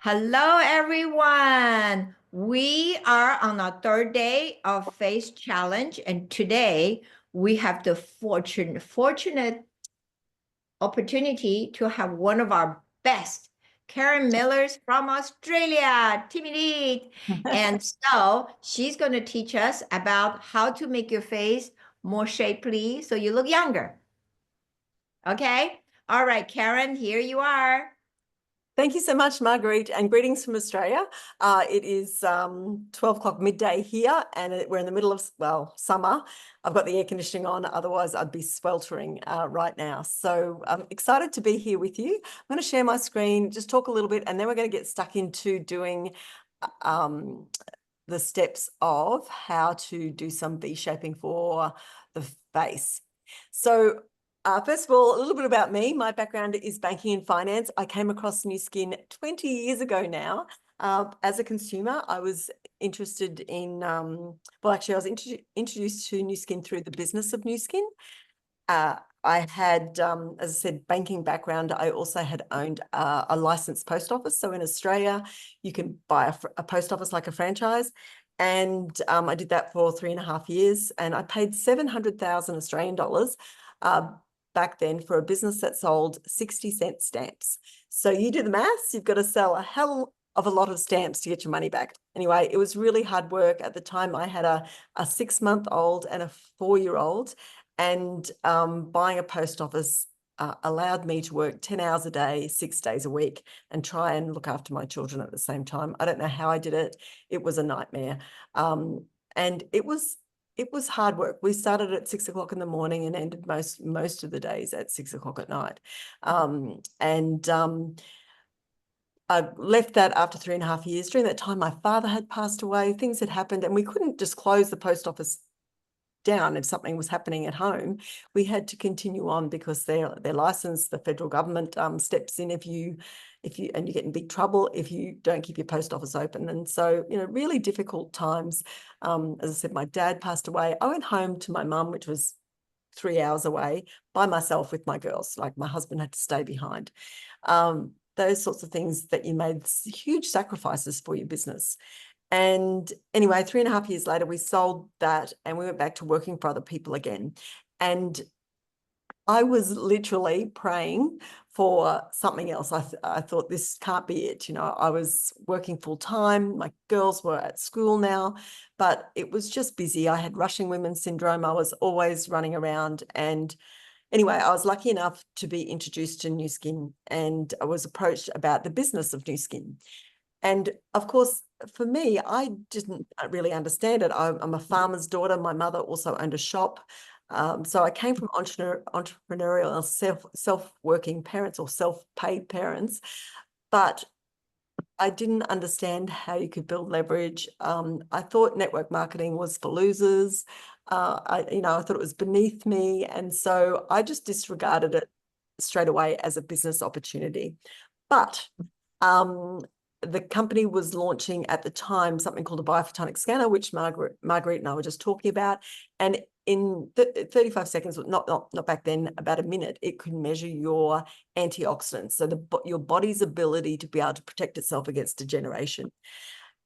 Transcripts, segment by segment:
Hello, everyone. We are on our third day of Face Challenge, and today we have the fortunate opportunity to have one of our best, Karen Millers from Australia, Timmy. And so she's going to teach us about how to make your face more shapely so you look younger. Okay? All right, Karen, here you are. Thank you so much, Marguerite, and greetings from Australia. It is 12 o'clock midday here, and we're in the middle of, summer. I've got the air conditioning on, otherwise I'd be sweltering right now. So I'm excited to be here with you. I'm going to share my screen, just talk a little bit, and then we're going to get stuck into doing the steps of how to do some V-shaping for the face. So first of all, a little bit about me. My background is banking and finance. I came across Nu Skin 20 years ago now. As a consumer, I was interested in, I was introduced to Nu Skin through the business of Nu Skin. I had, as I said, banking background. I also had owned a licensed post office. So in Australia, you can buy a post office like a franchise. And I did that for 3.5 years. And I paid 700,000 Australian dollars back then for a business that sold 60-cent stamps. So you do the maths, you've got to sell a hell of a lot of stamps to get your money back. Anyway, it was really hard work. At the time, I had a 6-month-old and a 4-year-old, and buying a post office allowed me to work 10 hours a day, 6 days a week, and try and look after my children at the same time. I don't know how I did it. It was a nightmare. And it was hard work. We started at 6 o'clock in the morning and ended most of the days at 6 o'clock at night. I left that after 3.5 years. During that time, my father had passed away, things had happened, and we couldn't just close the post office down if something was happening at home. We had to continue on because they're licensed. The federal government steps in if you and you get in big trouble if you don't keep your post office open. And so, really difficult times. As I said, my dad passed away. I went home to my mum, which was 3 hours away, by myself with my girls. Like, my husband had to stay behind. Those sorts of things that you made huge sacrifices for your business. And anyway, 3.5 years later, we sold that and we went back to working for other people again. And I was literally praying for something else. I thought, this can't be it. I was working full time. My girls were at school now, but it was just busy. I had rushing women's syndrome. I was always running around. And anyway, I was lucky enough to be introduced to Nu Skin, and I was approached about the business of Nu Skin. And of course, for me, I didn't really understand it. I'm a farmer's daughter. My mother also owned a shop. So I came from entrepreneurial, self-working parents or self-paid parents, but I didn't understand how you could build leverage. I thought network marketing was for losers. I thought it was beneath me. And so I just disregarded it straight away as a business opportunity. But the company was launching at the time something called a biophotonic scanner, which Marguerite and I were just talking about. And in 35 seconds, not back then, about a minute, it could measure your antioxidants, so your body's ability to be able to protect itself against degeneration.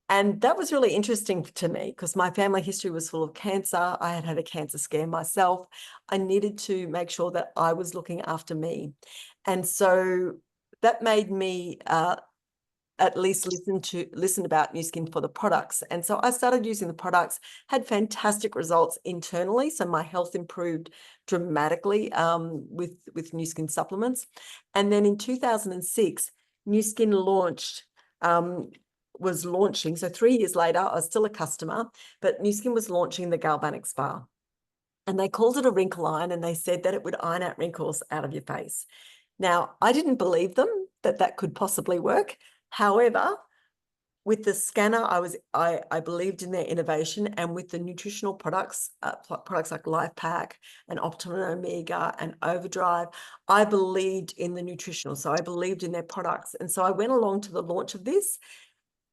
And that was really interesting to me because my family history was full of cancer. I had had a cancer scare myself. I needed to make sure that I was looking after me. And so that made me at least listen about Nu Skin for the products. And so I started using the products, had fantastic results internally. So my health improved dramatically with Nu Skin supplements. And then in 2006, Nu Skin was launching. So 3 years later, I was still a customer, but Nu Skin was launching the Galvanic Spa. And they called it a wrinkle iron, and they said that it would iron out wrinkles out of your face. Now, I didn't believe them that could possibly work. However, with the scanner, I believed in their innovation, and with the nutritional products like LifePak and Optimum Omega and Overdrive, I believed in the nutritional. So I believed in their products. And so I went along to the launch of this.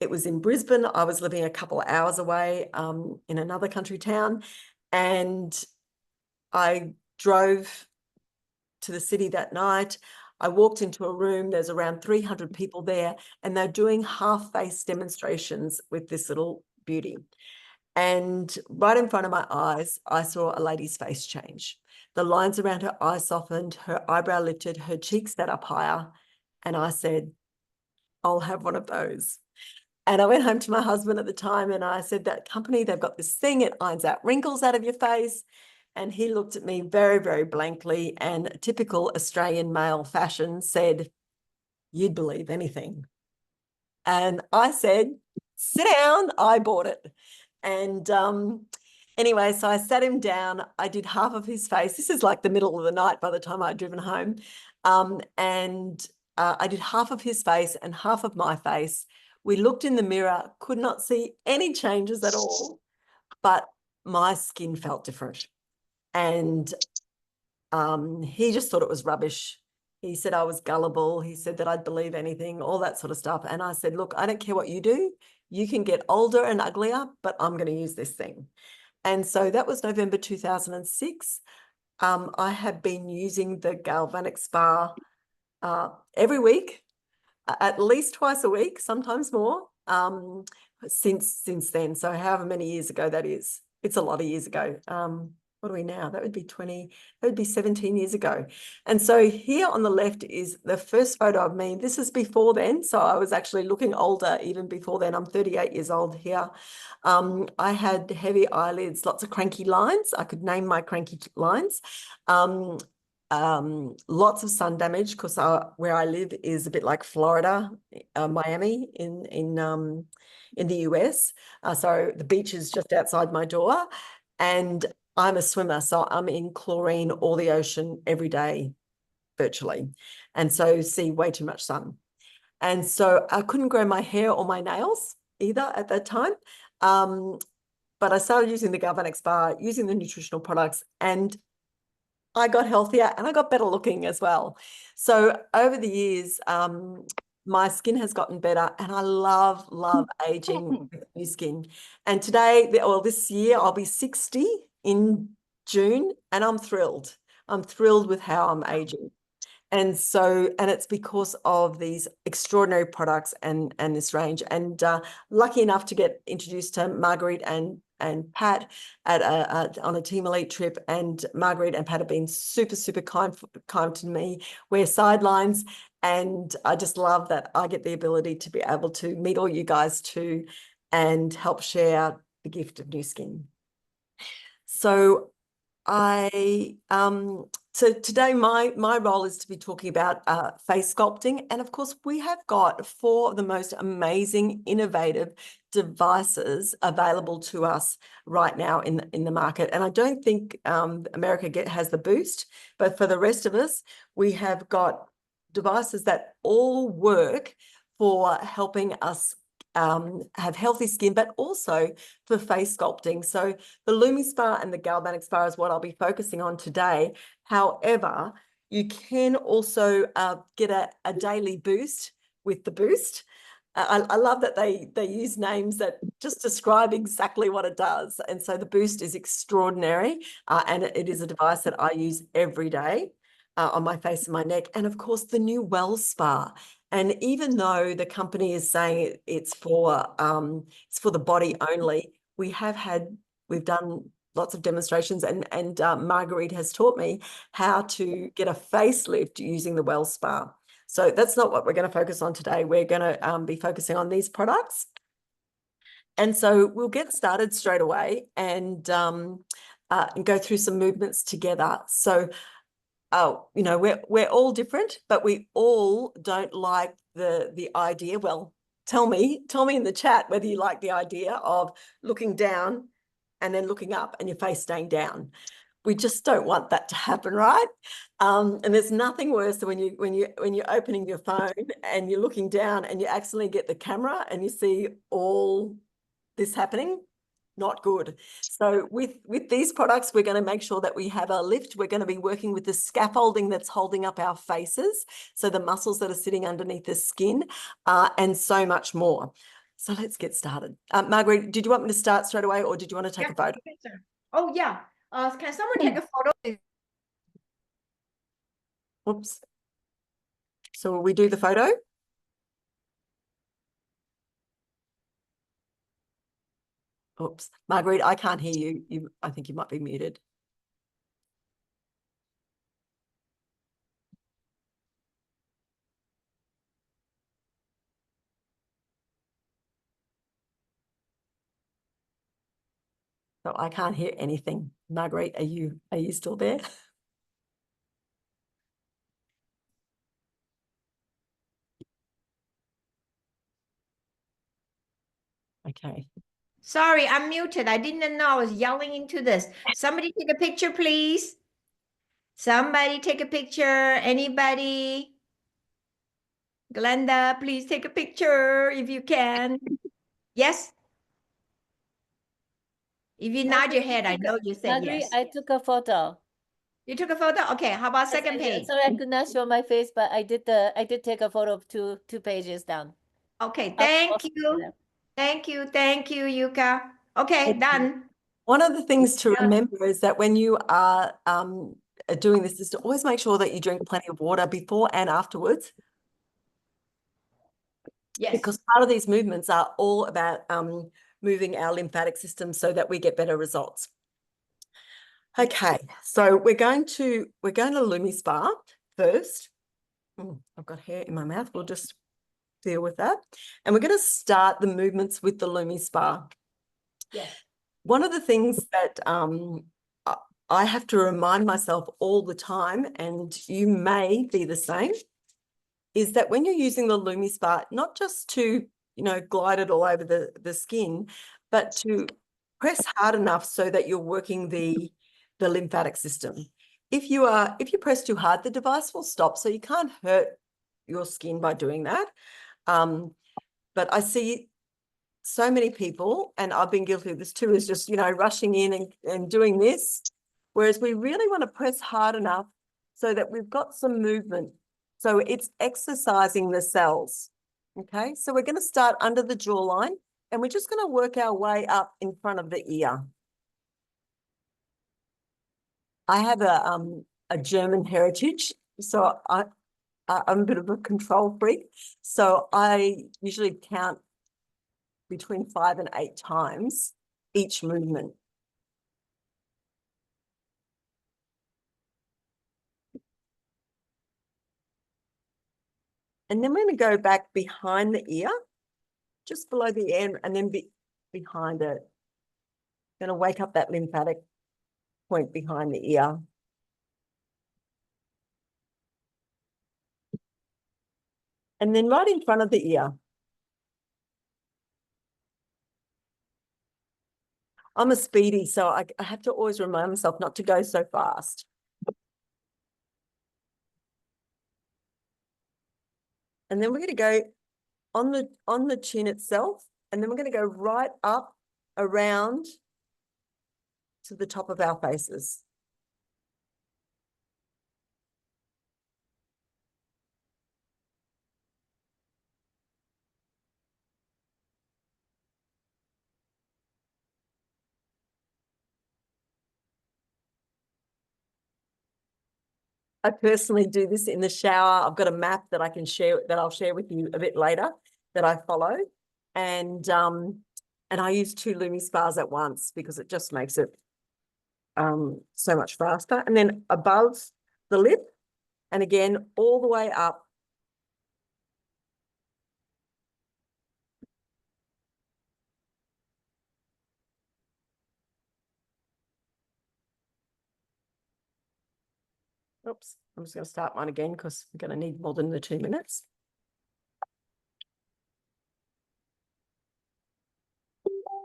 It was in Brisbane. I was living a couple of hours away in another country town, and I drove to the city that night. I walked into a room, there's around 300 people there, and they're doing half-face demonstrations with this little beauty. And right in front of my eyes, I saw a lady's face change. The lines around her eyes softened, her eyebrow lifted, her cheeks sat up higher. And I said, I'll have one of those. And I went home to my husband at the time and I said, that company, they've got this thing, it irons out wrinkles out of your face. And he looked at me very, very blankly, and typical Australian male fashion said, you'd believe anything. And I said, sit down, I bought it. And anyway, so I sat him down. I did half of his face. This is like the middle of the night by the time I'd driven home. I did half of his face and half of my face. We looked in the mirror, could not see any changes at all, but my skin felt different. And he just thought it was rubbish. He said I was gullible. He said that I'd believe anything, all that sort of stuff. And I said, look, I don't care what you do. You can get older and uglier, but I'm going to use this thing. And so that was November 2006. I have been using the Galvanic Spa every week, at least twice a week, sometimes more, since then. So however many years ago that is, it's a lot of years ago. What are we now? That would be 17 years ago. And so here on the left is the first photo of me. This is before then. So I was actually looking older even before then. I'm 38 years old here. I had heavy eyelids, lots of cranky lines. I could name my cranky lines. Lots of sun damage because where I live is a bit like Florida, Miami in the US. So the beach is just outside my door, and I'm a swimmer, so I'm in chlorine or the ocean every day, virtually, and so see way too much sun. And so I couldn't grow my hair or my nails either at that time. But I started using the Galvanic Spa, using the nutritional products, and I got healthier and I got better looking as well. So over the years, my skin has gotten better, and I love aging with new skin. And today, this year, I'll be 60 in June, and I'm thrilled. I'm thrilled with how I'm aging. And so, and it's because of these extraordinary products and this range. And lucky enough to get introduced to Marguerite and Pat on a Team Elite trip. And Marguerite and Pat have been super kind to me. We're sidelines, and I just love that I get the ability to be able to meet all you guys too and help share the gift of new skin. So so today my role is to be talking about face sculpting. And of course, we have got 4 of the most amazing, innovative devices available to us right now in the market. And I don't think America has the boost, but for the rest of us, we have got devices that all work for helping us have healthy skin, but also for face sculpting. So the LumiSpa and the Galvanic Spa is what I'll be focusing on today. However, you can also get a daily boost with the Boost. I love that they use names that just describe exactly what it does. And so the Boost is extraordinary, and it is a device that I use every day on my face and my neck. And of course, the new WellSpa. And even though the company is saying it's for the body only, we've done lots of demonstrations, and Marguerite has taught me how to get a facelift using the WellSpa. So that's not what we're going to focus on today. We're going to be focusing on these products. And so we'll get started straight away and go through some movements together. So you know, we're all different, but we all don't like the idea. Well, tell me in the chat whether you like the idea of looking down and then looking up and your face staying down. We just don't want that to happen, right? And there's nothing worse than when you're opening your phone and you're looking down and you accidentally get the camera and you see all this happening. Not good. So with these products, we're going to make sure that we have a lift. We're going to be working with the scaffolding that's holding up our faces, so the muscles that are sitting underneath the skin, and so much more. So let's get started. Marguerite, did you want me to start straight away, or did you want to take a photo? Oh, yeah. Can someone take a photo? Oops. So will we do the photo? Oops, Marguerite, I can't hear you. I think you might be muted. So I can't hear anything. Marguerite, are you still there? Okay. Sorry, I'm muted. I didn't know I was yelling into this. Somebody take a picture, please. Somebody take a picture. Anybody? Glenda, please take a picture if you can. Yes? If you nod your head, I know you said Marguerite, yes. I took a photo. You took a photo? Okay, how about Yes, second I did. page? Sorry, I could not show my face, but I did take a photo of two pages down. Okay, I'll thank post you. it. Thank you, Yuka. Okay, Thank you. done. One of the things to Yeah. remember is that when you are doing this is to always make sure that you drink plenty of water before and afterwards, Yes. because part of these movements are all about moving our lymphatic system so that we get better results. Okay, so we're going to LumiSpa first. I've got hair in my mouth. We'll just deal with that. And we're going to start the movements with the LumiSpa. Yes. One of the things that I have to remind myself all the time, and you may be the same, is that when you're using the LumiSpa, not just to, glide it all over the skin, but to press hard enough so that you're working the lymphatic system. If you press too hard, the device will stop, so you can't hurt your skin by doing that. But I see so many people, and I've been guilty of this too, is just, rushing in and doing this, whereas we really want to press hard enough so that we've got some movement. So it's exercising the cells. Okay, so we're going to start under the jawline, and we're just going to work our way up in front of the ear. I have a German heritage, so I'm a bit of a control freak. So I usually count between 5 and 8 times each movement. And then we're going to go back behind the ear, just below the ear, and then behind it. Going to wake up that lymphatic point behind the ear. And then right in front of the ear. I'm a speedy, so I have to always remind myself not to go so fast. And then we're going to go on the chin itself, and then we're going to go right up around to the top of our faces. I personally do this in the shower. I've got a map that I can share, that I'll share with you a bit later, that I follow. And I use 2 LumiSpas at once because it just makes it so much faster. And then above the lip, and again, all the way up. Oops, I'm just going to start mine again because we're going to need more than the 2 minutes.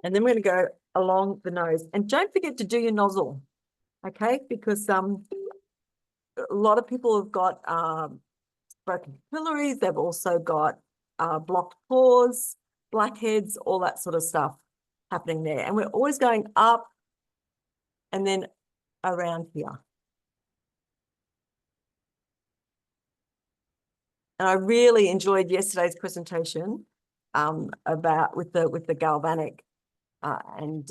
And then we're going to go along the nose. And don't forget to do your nozzle, okay? Because a lot of people have got broken capillaries. They've also got blocked pores, blackheads, all that sort of stuff happening there. And we're always going up and then around here. And I really enjoyed yesterday's presentation about with the galvanic and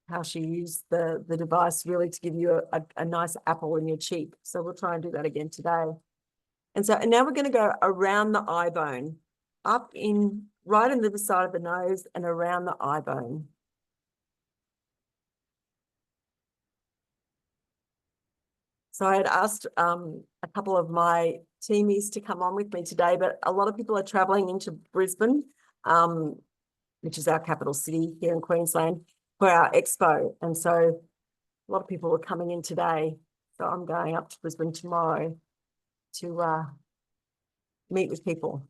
how she used the device really to give you a nice apple in your cheek. So we'll try and do that again today. And now we're going to go around the eye bone, up in, right in the side of the nose and around the eye bone. So I had asked a couple of my teamies to come on with me today, but a lot of people are traveling into Brisbane, which is our capital city here in Queensland, for our expo. And so a lot of people are coming in today. So I'm going up to Brisbane tomorrow to meet with people.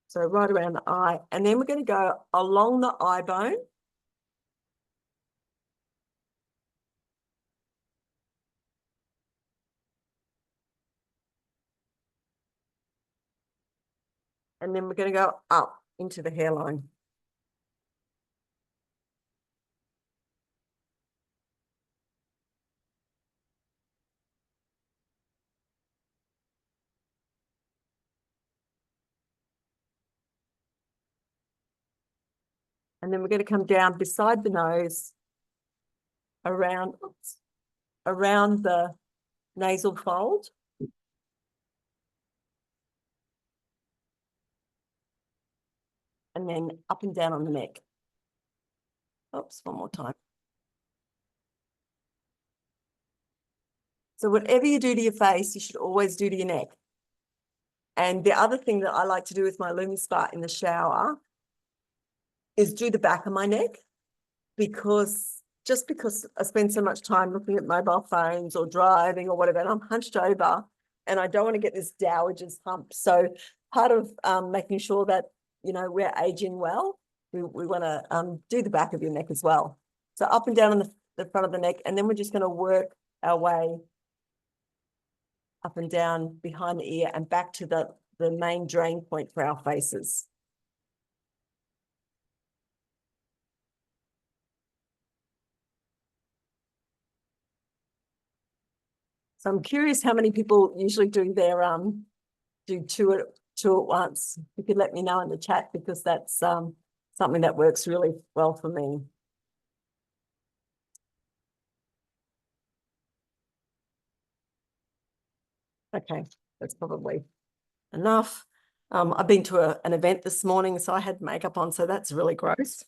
So right around the eye. And then we're going to go along the eye bone. And then we're going to go up into the hairline. And then we're going to come down beside the nose, around the nasal fold. And then up and down on the neck. Oops, one more time. So whatever you do to your face, you should always do to your neck. And the other thing that I like to do with my LumiSpa in the shower is do the back of my neck, because I spend so much time looking at mobile phones or driving or whatever, and I'm hunched over and I don't want to get this dowager's hump. So part of making sure that, you know, we're aging well, we want to do the back of your neck as well. So up and down on the front of the neck, and then we're just going to work our way up and down behind the ear and back to the main drain point for our faces. So I'm curious how many people usually do their do two at once. You could let me know in the chat, because that's something that works really well for me. Okay, that's probably enough. I've been to an event this morning, so I had makeup on, so that's really gross.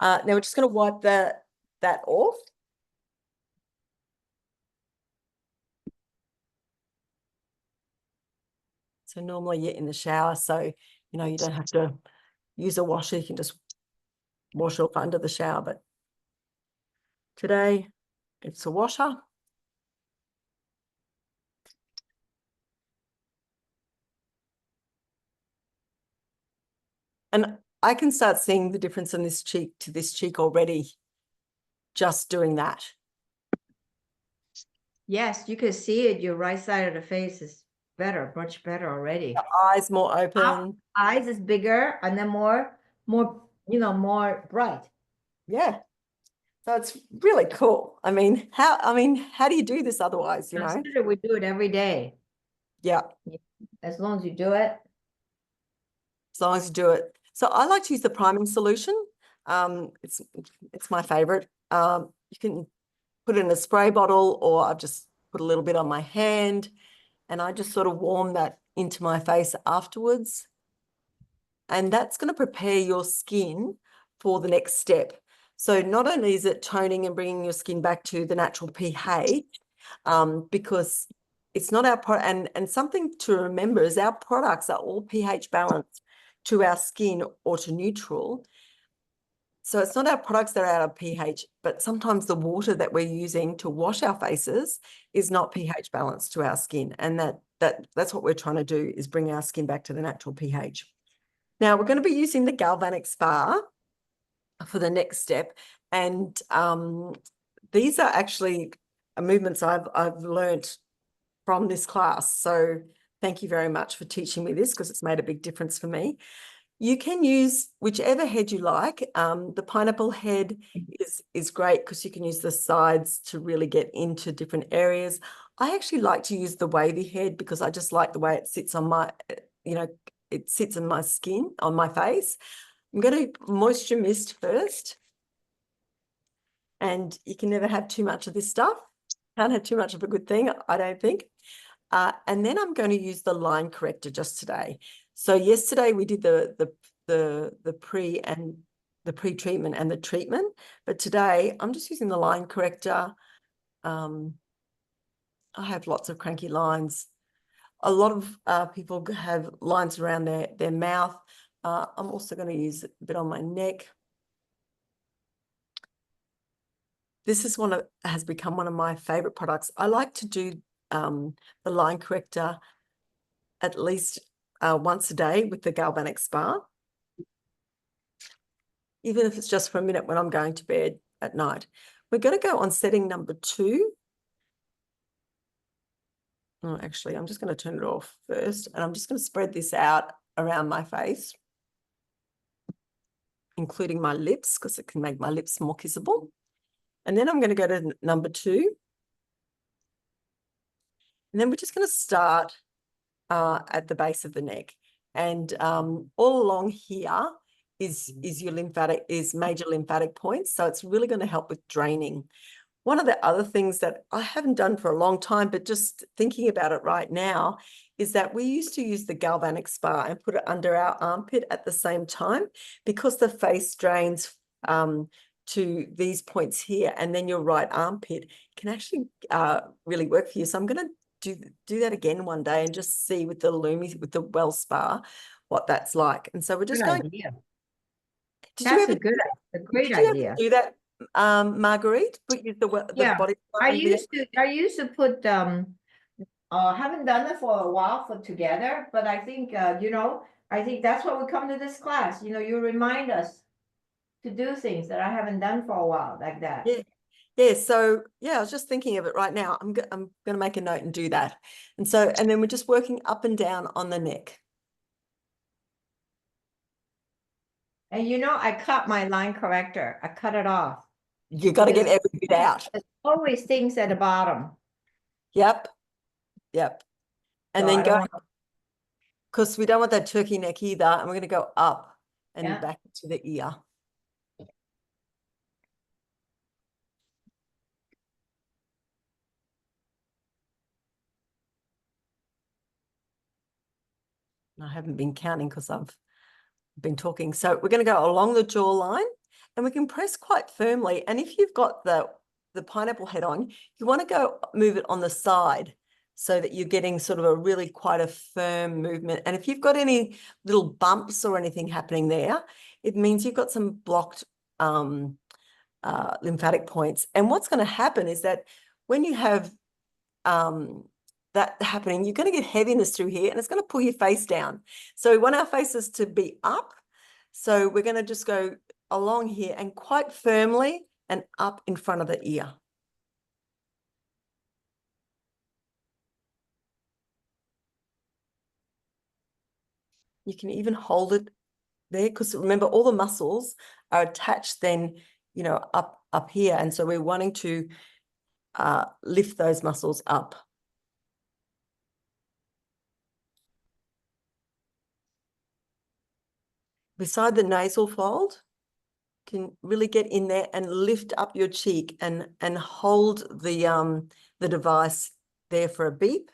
Now we're just going to wipe that off. So normally you're in the shower, so, you know, you don't have to use a washer. You can just wash off under the shower. But today it's a washer. And I can start seeing the difference in this cheek to this cheek already, just doing that. Yes, you can see it. Your right side of the face is better, much better already. The eyes more open. Eyes is bigger and then more, you know, more bright. Yeah. So it's really cool. I mean, how do you do this otherwise, you know? Consider we do it every day. Yeah. As long as you do it. As long as you do it. So I like to use the priming solution. It's my favorite. You can put it in a spray bottle, or I've just put a little bit on my hand, and I just sort of warm that into my face afterwards. And that's going to prepare your skin for the next step. So not only is it toning and bringing your skin back to the natural pH, because it's not our product, and something to remember is our products are all pH balanced to our skin or to neutral. So it's not our products that are out of pH, but sometimes the water that we're using to wash our faces is not pH balanced to our skin. And that's what we're trying to do, is bring our skin back to the natural pH. Now we're going to be using the Galvanic Spa for the next step. And these are actually movements I've learned from this class. So thank you very much for teaching me this, because it's made a big difference for me. You can use whichever head you like. The pineapple head is great because you can use the sides to really get into different areas. I actually like to use the wavy head because I just like the way it sits on my, you know, it sits on my skin, on my face. I'm going to moisture mist first. And you can never have too much of this stuff. Can't have too much of a good thing, I don't think. And then I'm going to use the line corrector just today. So yesterday we did the pre-treatment and the treatment, but today I'm just using the line corrector. I have lots of cranky lines. A lot of people have lines around their mouth. I'm also going to use a bit on my neck. This is has become one of my favorite products. I like to do the line corrector at least once a day with the Galvanic Spa, even if it's just for a minute when I'm going to bed at night. We're going to go on setting number 2. Oh, actually, I'm just going to turn it off first, and I'm just going to spread this out around my face, including my lips, because it can make my lips more kissable. And then I'm going to go to number 2. And then we're just going to start at the base of the neck. And all along here is major lymphatic points. So it's really going to help with draining. One of the other things that I haven't done for a long time, but just thinking about it right now, is that we used to use the Galvanic Spa and put it under our armpit at the same time, because the face drains to these points here, and then your right armpit can actually really work for you. So I'm going to do that again one day and just see with the Lumi, with the Well Spa, what that's like. And so we're just going. idea. Did That's you ever a great did you idea. ever do that, Marguerite? Put the body. I used to put haven't done it for a while together, but I think I think that's why we come to this class. You remind us to do things that I haven't done for a while, like that. Yeah. So I was just thinking of it right now. I'm going to make a note and do that. And then we're just working up and down on the neck. And I cut my line corrector. I cut it off. You got to get every bit out. There's always things at the bottom. Yep. And So then go, because we don't want that turkey neck either. And we're going to go up and back to the ear. I haven't been counting because I've been talking. So we're going to go along the jawline, and we can press quite firmly. And if you've got the pineapple head on, you want to go move it on the side so that you're getting sort of quite a firm movement. And if you've got any little bumps or anything happening there, it means you've got some blocked lymphatic points. And what's going to happen is that when you have that happening, you're going to get heaviness through here, and it's going to pull your face down. So we want our faces to be up. So we're going to just go along here and quite firmly and up in front of the ear. You can even hold it there, because remember, all the muscles are attached then, up here. And so we're wanting to lift those muscles up. Beside the nasal fold, can really get in there and lift up your cheek and hold the device there for a beep.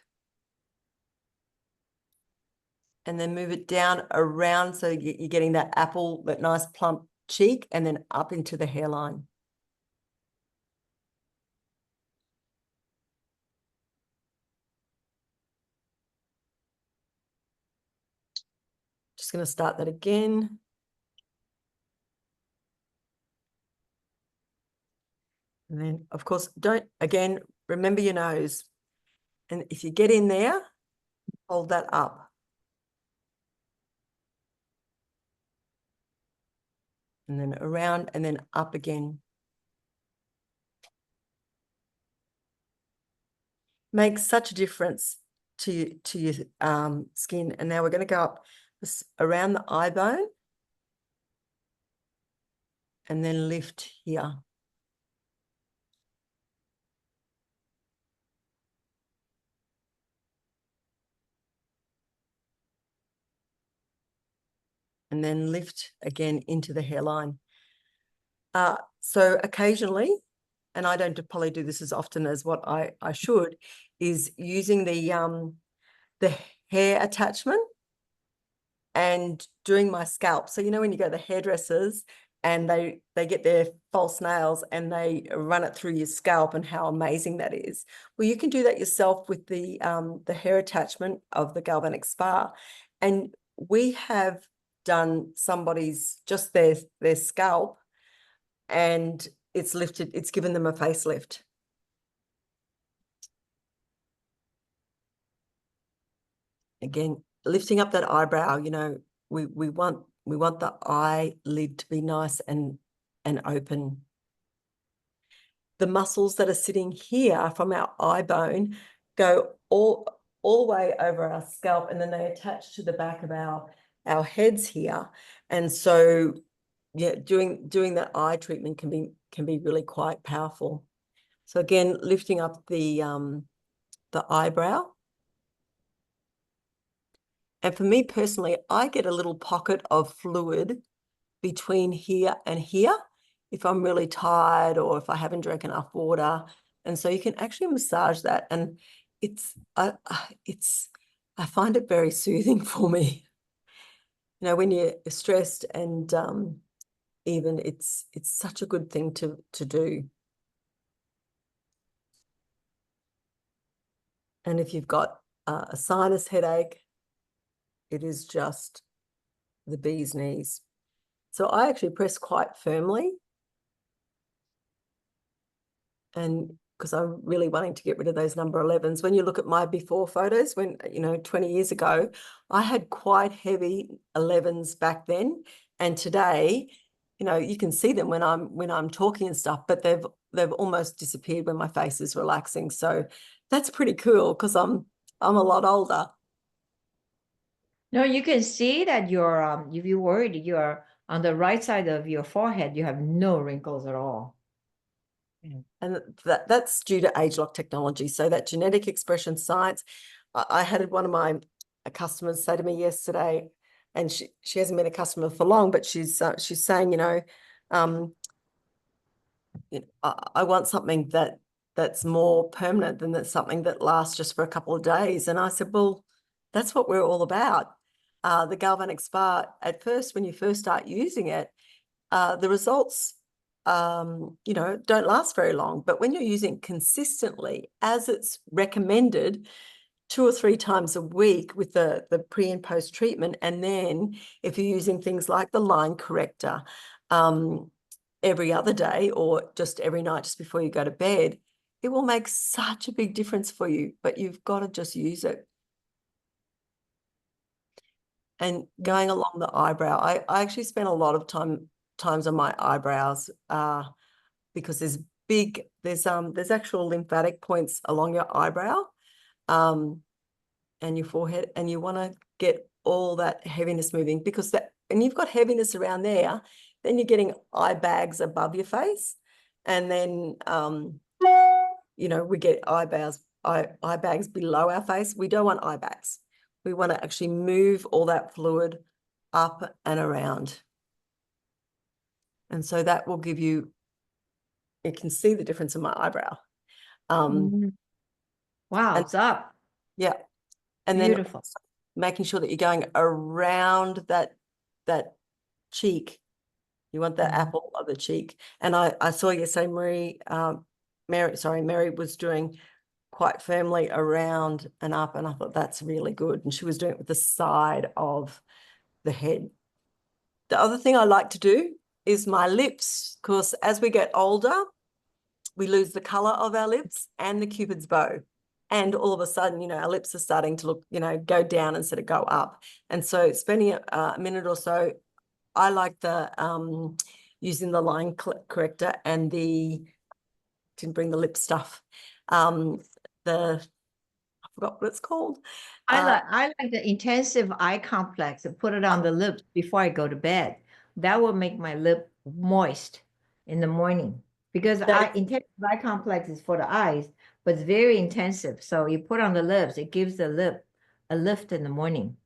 And then move it down around so you're getting that apple, that nice plump cheek, and then up into the hairline. Just going to start that again. And then, of course, remember your nose. And if you get in there, hold that up. And then around and then up again. Makes such a difference to your skin. And now we're going to go up around the eye bone and then lift here. And then lift again into the hairline. So occasionally, and I don't probably do this as often as what I should, is using the hair attachment and doing my scalp. So, you know, when you go to the hairdressers and they get their false nails and they run it through your scalp and how amazing that is. Well, you can do that yourself with the hair attachment of the Galvanic Spa. And we have done somebody's, just their scalp, and it's lifted, it's given them a facelift. Again, lifting up that eyebrow, you know, we want the eyelid to be nice and open. The muscles that are sitting here from our eye bone go all the way over our scalp, and then they attach to the back of our heads here. And so, yeah, doing that eye treatment can be really quite powerful. So again, lifting up the eyebrow. And for me personally, I get a little pocket of fluid between here and here if I'm really tired or if I haven't drank enough water. And so you can actually massage that, and I find it very soothing for me. You know, when you're stressed, and even it's such a good thing to do. And if you've got a sinus headache, it is just the bee's knees. So I actually press quite firmly, and because I'm really wanting to get rid of those number 11s. When you look at my before photos, when, you know, 20 years ago, I had quite heavy 11s back then. And today, you know, you can see them when I'm talking and stuff, but they've almost disappeared when my face is relaxing. So that's pretty cool, because I'm a lot older. No, you can see that you're, if you're worried, you're on the right side of your forehead, you have no wrinkles at all. And that's due to age-lock technology. So that genetic expression science, I had one of my customers say to me yesterday, and she hasn't been a customer for long, but she's saying, you know, I want something that's more permanent than that's something that lasts just for a couple of days. And I said, well, that's what we're all about. The Galvanic Spa, at first, when you first start using it, the results, you know, don't last very long. But when you're using consistently, as it's recommended, 2 or 3 times a week with the pre and post treatment, and then if you're using things like the line corrector every other day or just every night just before you go to bed, it will make such a big difference for you. But you've got to just use it. And going along the eyebrow, I actually spend a lot of times on my eyebrows because there's actual lymphatic points along your eyebrow and your forehead, and you want to get all that heaviness moving, because and you've got heaviness around there, then you're getting eye bags above your face, and then you know, we get eye bags below our face. We don't want eye bags. We want to actually move all that fluid up and around. And so that will give you can see the difference in my eyebrow. Wow, it's up. Yeah. And Beautiful. then making sure that you're going around that cheek. You want the apple of the cheek. And I saw yesterday Mary was doing quite firmly around and up, and I thought that's really good. And she was doing it with the side of the head. The other thing I like to do is my lips, because as we get older, we lose the color of our lips and the Cupid's bow. And all of a sudden, you know, our lips are starting to look, you know, go down instead of go up. And so spending a minute or so, I like the using the line corrector and didn't bring the lip stuff. I forgot what it's called. I like the intensive eye complex and put it on the lips before I go to bed. That will make my lip moist in the morning, because intensive eye complex is for the eyes, but it's very intensive. So you put on the lips, it gives the lip a lift in the morning.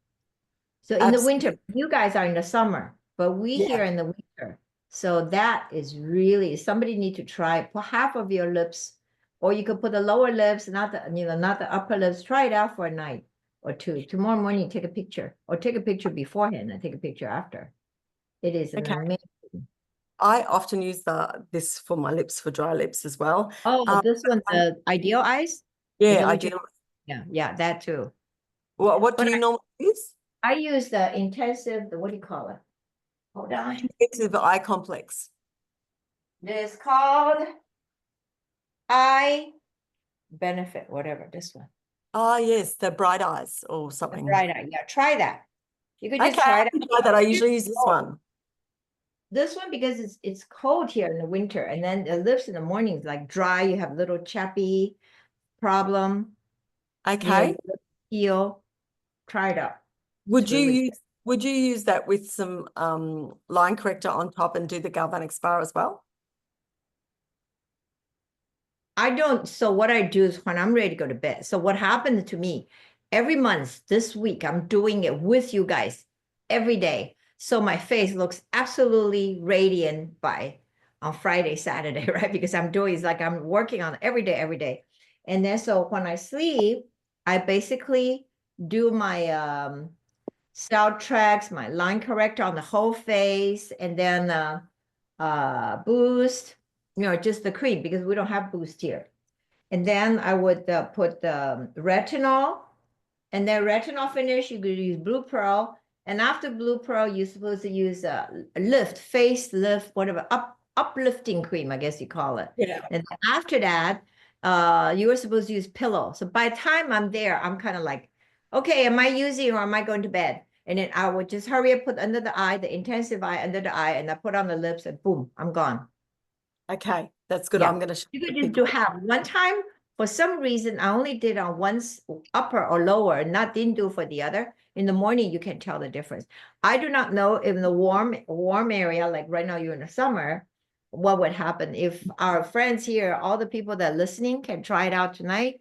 So in the winter, you guys are in the summer, but we here in the winter. So that is really, somebody need to try, put half of your lips, or you could put the lower lips, not the, not the upper lips. Try it out for a night or two. Tomorrow morning, take a picture, or take a picture beforehand and take a picture after. It is an Okay. amazing. I often use this for my lips, for dry lips as well. Oh, this one, the Ideal Eyes? Is Yeah, that I what you- do. Yeah, that too. What do But you normally use? I use the intensive, what do you call it? Hold on. Intensive eye complex. It's called Eye Benefit, whatever, this one. Ah, yes, the bright eyes or The something. bright eye. Yeah, try that. You could just Okay, try I it. can try that. I usually use this one. This one because it's cold here in the winter, and then the lips in the morning is like dry. You have little chappy problem. Okay. Peel. Try it out. Would It's you really use would you use that with some line corrector on top and do the galvanic spa as well? I don't. So what I do is when I'm ready to go to bed. So what happened to me every month this week, I'm doing it with you guys every day. So my face looks absolutely radiant by on Friday, Saturday, right? Because I'm doing it's like I'm working on it every day, every day. And then so when I sleep, I basically do my cell tracks, my line corrector on the whole face, and then boost, just the cream because we don't have boost here. And then I would put the retinol, and then retinol finish, you could use Blue Pearl. And after Blue Pearl, you're supposed to use a lift, face lift, whatever, uplifting cream, I guess you call it. Yeah. And then after that, you were supposed to use Pillow. So by the time I'm there, I'm kind of like, okay, am I using or am I going to bed? And then I would just hurry up, put under the eye, the intensive eye under the eye, and I put on the lips, and boom, I'm gone. Okay, that's good. Yeah. I'm going to You could just do have one time. For some reason, I only did on one upper or lower, and not didn't do for the other. In the morning, you can tell the difference. I do not know if in the warm area, like right now you're in the summer, what would happen if our friends here, all the people that are listening, can try it out tonight,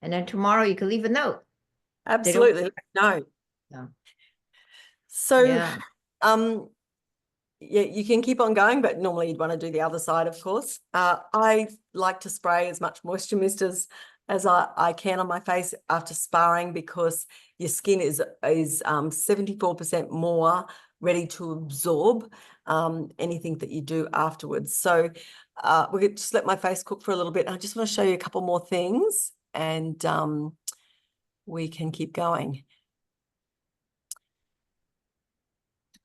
and then tomorrow you can leave a note. absolutely no. Yeah. So, Yeah. yeah, you can keep on going, but normally you'd want to do the other side, of course. I like to spray as much moisture mist as I can on my face after sparring because your skin is 74% more ready to absorb anything that you do afterwards. So we could just let my face cook for a little bit. I just want to show you a couple more things and we can keep going.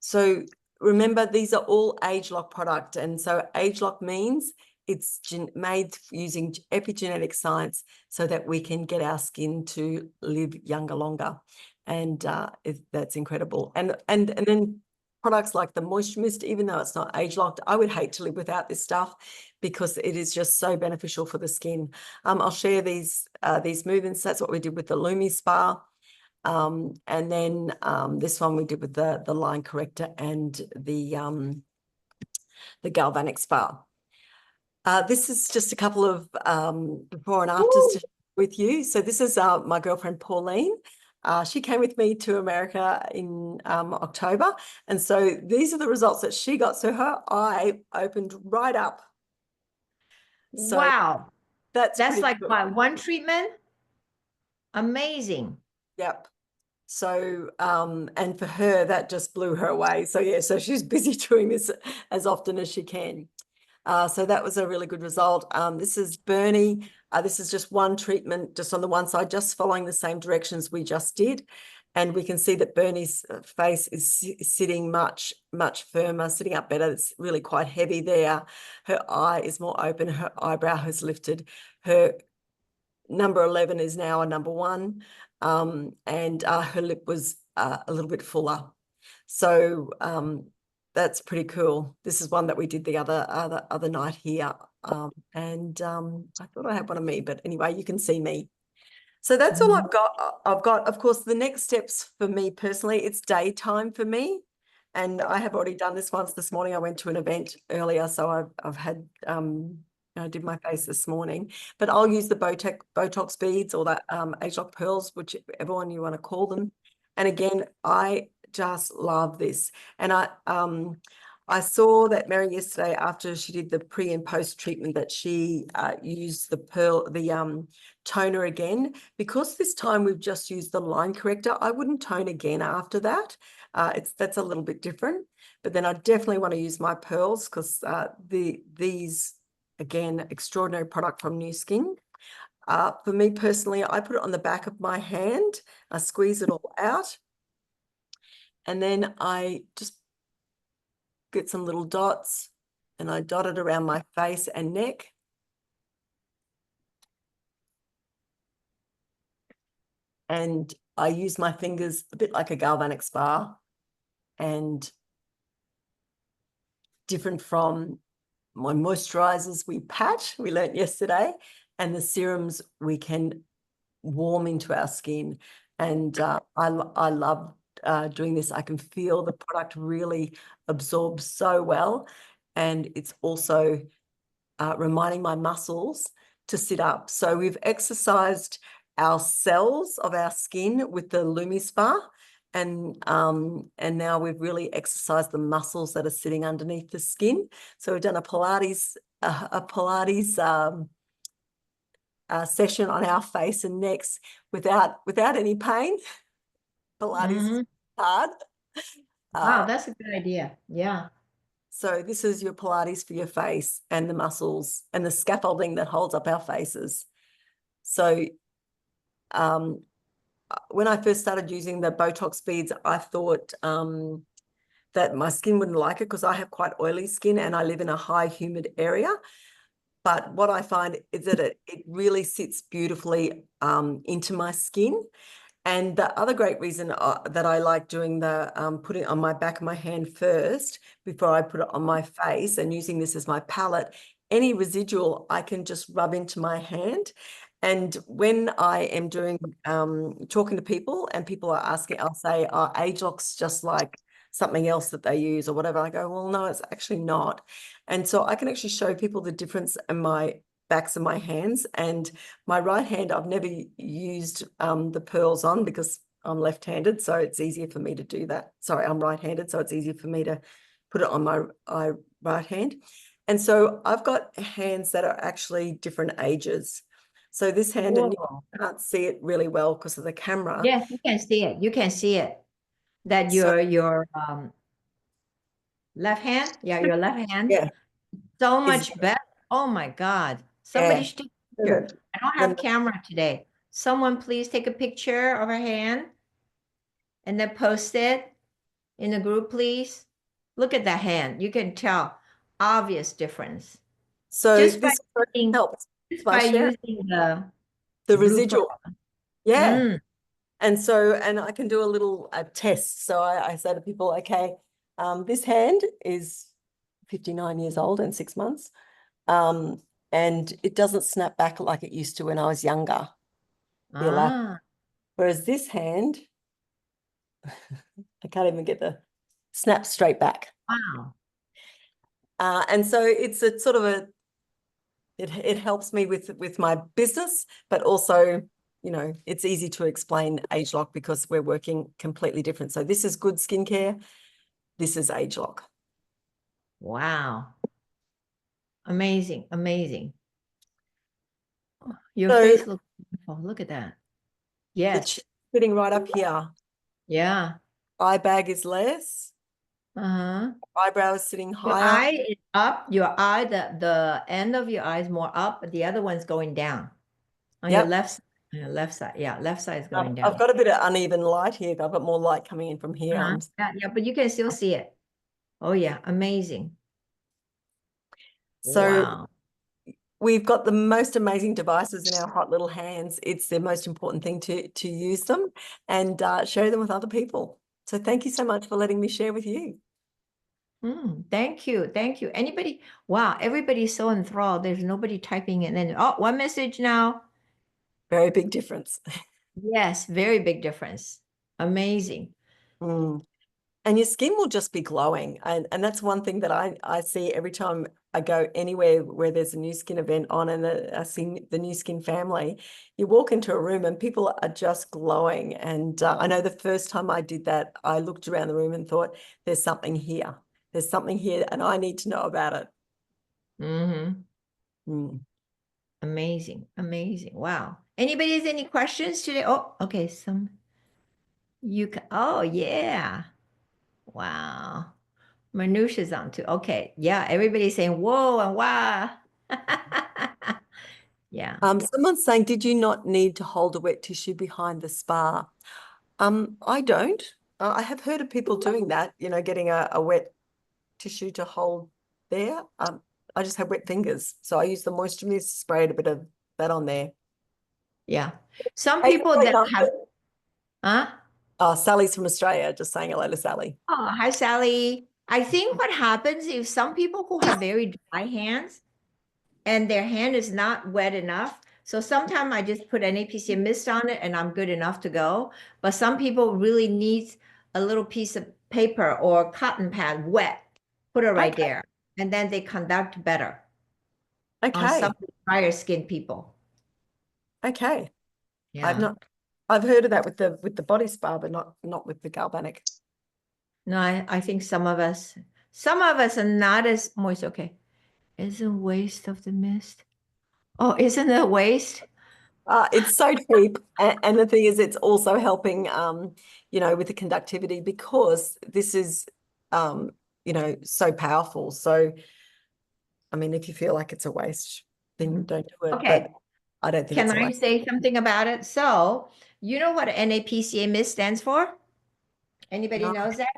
So remember, these are all ageLOC product. And so ageLOC means it's made using epigenetic science so that we can get our skin to live younger, longer. And that's incredible. And then products like the Moisture Mist, even though it's not ageLOCed, I would hate to live without this stuff because it is just so beneficial for the skin. I'll share these movements. That's what we did with the Lumi Spa. And then this one we did with the line corrector and the galvanic spa. This is just a couple of before and afters to share with you. So this is my girlfriend Pauline. She came with me to America in October. And so these are the results that she got. So her eye opened right up. So wow. That's like good. what, one treatment? Amazing. Yep. So, and for her, that just blew her away. So yeah, so she's busy doing this as often as she can. So that was a really good result. This is Bernie. This is just one treatment, just on the one side, just following the same directions we just did. And we can see that Bernie's face is sitting much, much firmer, sitting up better. It's really quite heavy there. Her eye is more open. Her eyebrow has lifted. Her number 11 is now a number 1. And her lip was a little bit fuller. So that's pretty cool. This is one that we did the other night here. And I thought I had one of me, but anyway, you can see me. So that's all I've got. I've got, of course, the next steps for me personally, it's daytime for me. And I have already done this once this morning. I went to an event earlier, so I've had I did my face this morning, but I'll use the Botox beads or that ageLOC pearls, whichever one you want to call them. And again, I just love this. And I saw that Mary yesterday, after she did the pre and post treatment, that she used the toner again. Because this time we've just used the line corrector, I wouldn't tone again after that. That's a little bit different. But then I definitely want to use my pearls because these, again, extraordinary product from Nu Skin. For me personally, I put it on the back of my hand. I squeeze it all out. And then I just get some little dots and I dot it around my face and neck. And I use my fingers a bit like a galvanic spa, and different from my moisturizers we pat, we learnt yesterday, and the serums we can warm into our skin. And I love doing this. I can feel the product really absorb so well. And it's also reminding my muscles to sit up. So we've exercised our cells of our skin with the LumiSpa, and now we've really exercised the muscles that are sitting underneath the skin. So we've done a Pilates session on our face and necks without any pain. Pilates is hard. Wow, that's a good idea. Yeah. So this is your Pilates for your face and the muscles and the scaffolding that holds up our faces. So when I first started using the Botox beads, I thought that my skin wouldn't like it because I have quite oily skin and I live in a high humid area. But what I find is that it really sits beautifully into my skin. And the other great reason that I like doing the putting it on my back of my hand first before I put it on my face and using this as my palette, any residual I can just rub into my hand. And when I am doing talking to people and people are asking, I'll say, oh, ageLOC's just like something else that they use or whatever. I go, well, no, it's actually not. And so I can actually show people the difference in my backs of my hands. And my right hand, I've never used the pearls on because I'm left-handed, so it's easier for me to do that. Sorry, I'm right-handed, so it's easier for me to put it on my right hand. And so I've got hands that are actually different ages. So this hand, and you can't see it really well because of the camera. Yes, you can see it. You can see it. That your left hand, your left hand, yeah, so much better. Oh my God. Somebody should take a picture. I don't have camera today. Someone please take a picture of her hand and then post it in the group, please. Look at that hand. You can tell obvious difference. So Just this helps by using the residual. Yeah. Mm. And I can do a little test. So I say to people, okay, this hand is 59 years old and 6 months. And it doesn't snap back like it used to when I was younger. Whereas this hand, I can't even get the snap straight back. Wow. And so it's a sort of it helps me with my business, but also, you know, it's easy to explain ageLOC because we're working completely different. So this is good skincare. This is ageLOC. Wow. Amazing, amazing. Your face looks beautiful. Look at that. Yes. Sitting right up here. Yeah. Eye bag is less. Eyebrow is sitting higher. Your eye is up. Your eye, the end of your eye is more up, but the other one's going down. On your left side. On your left side. Yeah, left side is going down. I've got a bit of uneven light here. I've got more light coming in from here. Yeah, but you can still see it. Oh yeah, amazing. So wow. We've got the most amazing devices in our hot little hands. It's the most important thing to use them and share them with other people. So thank you so much for letting me share with you. Thank you. Thank you. Anybody? Wow, everybody's so enthralled. There's nobody typing it in. Oh, one message now. Very big difference. Yes, very big difference. Amazing. And your skin will just be glowing. And that's one thing that I see every time I go anywhere where there's a Nu Skin event on and I see the Nu Skin family. You walk into a room and people are just glowing. And I know the first time I did that, I looked around the room and thought, there's something here. there's something here and I need to know about it. Mm-hmm. Mm. Amazing, amazing. Wow. Anybody has any questions today? Oh, okay. Oh, yeah. Wow. Manusha's on too. Okay. Yeah. Everybody's saying whoa and wow. Yeah. Someone's saying, did you not need to hold a wet tissue behind the spa? I don't. I have heard of people doing that, getting a wet tissue to hold there. I just have wet fingers, so I use the moisture mist, sprayed a bit of that on there. Yeah. Some Hey, people wait, that no. have, huh? Oh, Sally's from Australia, just saying hello to Sally. Oh, hi, Sally. I think what happens if some people who have very dry hands and their hand is not wet enough. So sometimes I just put NAPCA mist on it and I'm good enough to go. But some people really need a little piece of paper or cotton pad wet, put it right Okay. there. And then they conduct better on Okay. some drier skin people. Okay. Yeah. I've heard of that with the body spa, but not with the galvanic. No, I think some of us are not as moist. Okay. Isn't waste of the mist? Oh, isn't it waste? It's so cheap. And the thing is, it's also helping, with the conductivity because this is, so powerful. So, I mean, if you feel like it's a waste, then don't do it. Okay. But I don't think Can it's a I waste. say something about it? So, you know what NAPCA mist stands for? Anybody No. knows that?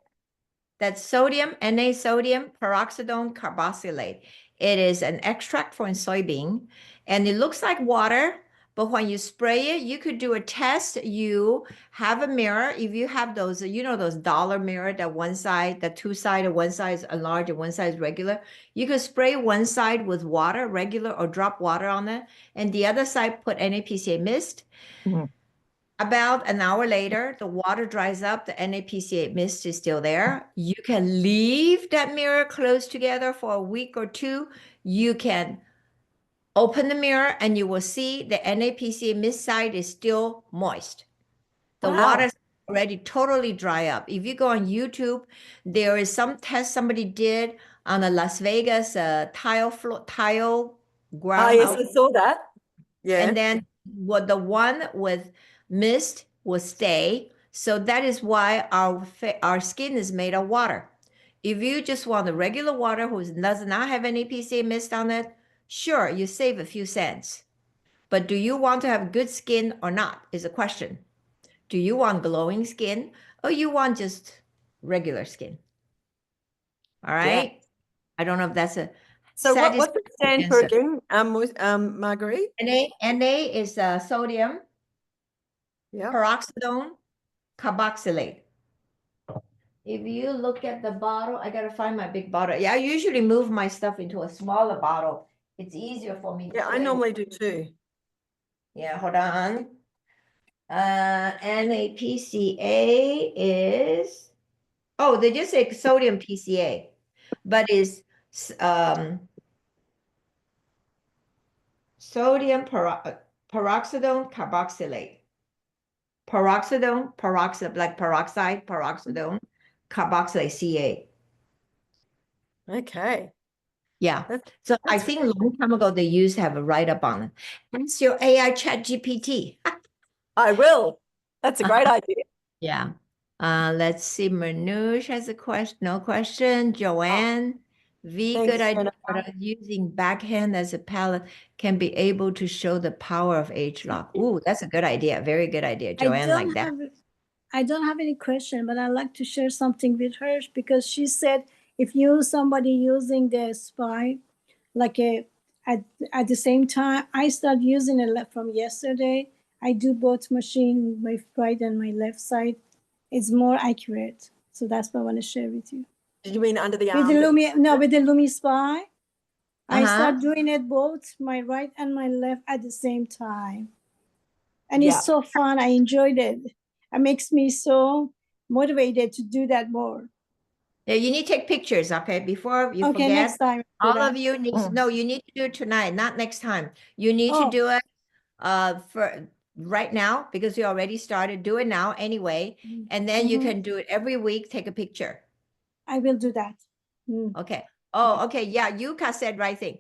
That's sodium, sodium peroxidone carboxylate. It is an extract from soybean and it looks like water, but when you spray it, you could do a test. You have a mirror. If you have those, those dollar mirror that one side, the two side, and one side is a large and one side is regular. You could spray one side with water, regular, or drop water on it, and the other side put NAPCA mist. Mhm. About an hour later, the water dries up, the NAPCA mist is still there. You can leave that mirror close together for a week or two. You can open the mirror and you will see the NAPCA mist side is still moist. The Wow. water is already totally dry up. If you go on YouTube, there is some test somebody did on a Las Vegas tile ground. Yes, I saw that. Yeah. And then the one with mist will stay. So that is why our skin is made of water. If you just want the regular water who does not have any PCA mist on it, sure, you save a few cents. But do you want to have good skin or not is a question. Do you want glowing skin or you want just regular skin? All right. Yeah. I don't know if that's a So what's it stand for answer. again, Marguerite? Na is sodium Yeah. peroxidone carboxylate. If you look at the bottle, I gotta find my big bottle. Yeah, I usually move my stuff into a smaller bottle. It's easier for me. Yeah, I normally do too. Yeah, hold on. NAPCA is, oh, they just say sodium PCA, but is sodium peroxidone carboxylate. Peroxide, like peroxide, peroxidone, carboxylate, Ca. Okay. Yeah. That's- So I that's think a long time ago they used to have a write-up on it. Ask your AI chat GPT. I will. That's a great idea. Yeah. Let's see. Manoush has a question. No question. Joanne. V, Thanks, good idea. Jennifer. But using backhand as a palette can be able to show the power of age lock. Ooh, that's a good idea. Very good idea. Joanne, like that. I don't have any question, but I'd like to share something with her because she said if somebody using the spy, like at the same time, I start using it from yesterday. I do both machine, my right and my left side. It's more accurate. So that's what I want to share with you. Did you mean under the With arm? the Lumi, no, with the Lumi Spy, I Uh-huh. start doing it both my right and my left at the same time. And Yeah. it's so fun. I enjoyed it. It makes me so motivated to do that more. Yeah, you need to take pictures, okay? Before you Okay, forget. next time. I'll do All that. of you need Mm. no, you need to do it tonight, not next time. You need to Oh. do it for right now because you already started. Do it now anyway. And then you Mhm. can do it every week, take a picture. I will do that. Mm. Okay. Oh, okay. Yeah, Yuka said right thing.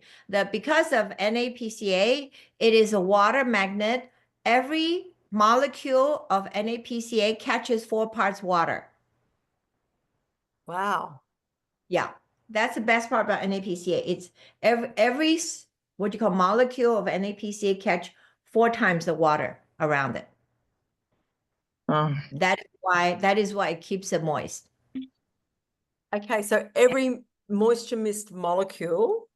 Because of NAPCA, it is a water magnet. Every molecule of NAPCA catches 4 parts water. Wow. Yeah, that's the best part about NAPCA. It's every what you call molecule of NAPCA catch 4 times the water around it. That is why it keeps it moist. Okay, so every moisture mist molecule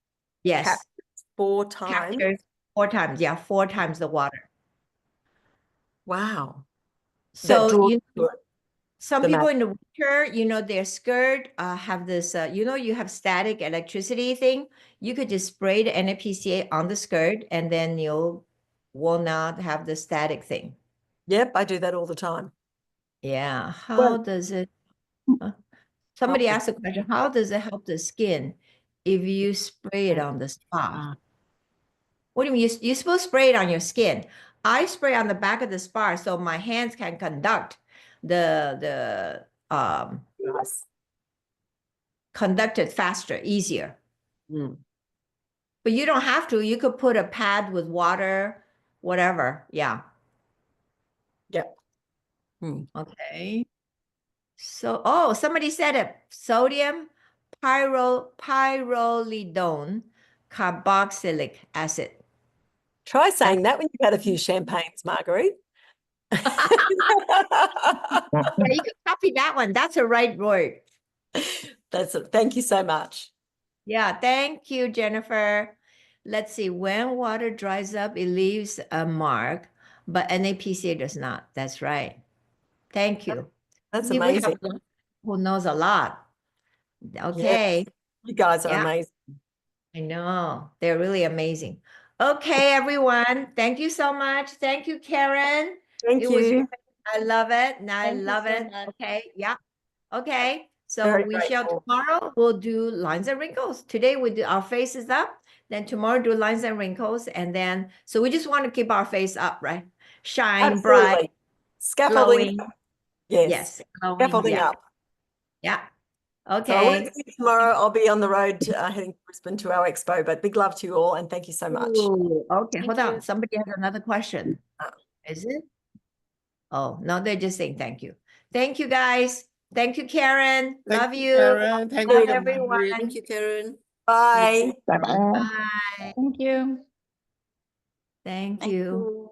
Yes, captures 4 times. captures 4 times. Yeah, 4 times the water. Wow. So draws you to it. some the people in the winter, their skirt have this, you have static electricity thing. You could just spray the NAPCA on the skirt and then you will not have the static thing. Yep, I do that all the time. Yeah. How Well- does it? Somebody Help asked a question, how does it help the skin if you spray it on the spot? What do you mean? You're supposed to spray it on your skin. I spray on the back of the spar so my hands can conduct the Nice. conduct it faster, easier. Mm. But you don't have to. You could put a pad with water, whatever. Yeah. Yep. Okay. So, oh, somebody said it. Sodium pyrrolidone carboxylic acid. Try saying that when you've had a few champagnes, Marguerite. Yeah, you can copy that one. That's a right word. That's it. Thank you so much. Yeah, thank you, Jennifer. Let's see. When water dries up, it leaves a mark, but NAPCA does not. That's right. Thank you. That's See, we have amazing. someone who knows a lot. Okay. You guys are Yeah. amazing. I know. They're really amazing. Okay, everyone. Thank you so much. Thank you, Karen. Thank It was you. great. I love it. And I Thank you love so it. much. Okay. Yeah. Okay. So Very we shall grateful. tomorrow we'll do lines and wrinkles. Today we do our faces up. Then tomorrow do lines and wrinkles. And then so we just want to keep our face up, right? Shine bright, Absolutely. Scaffolding. glowing. Yes. Yes. Glowing. Scaffolding Yeah. up. Yeah. So I Okay. won't see you tomorrow. I'll be on the road heading to Brisbane to our expo, but big love to you all and thank you so much. Ooh, okay, Thank hold on. you. Somebody has another question. Is it? Oh, no, they're just saying thank you. Thank you, guys. Thank you, Karen. Love you. Karen. Thank Bye, you, everyone. Marguerite. Thank you, Karen. Bye. Bye-bye. Bye. Thank you. Thank Thank you. you.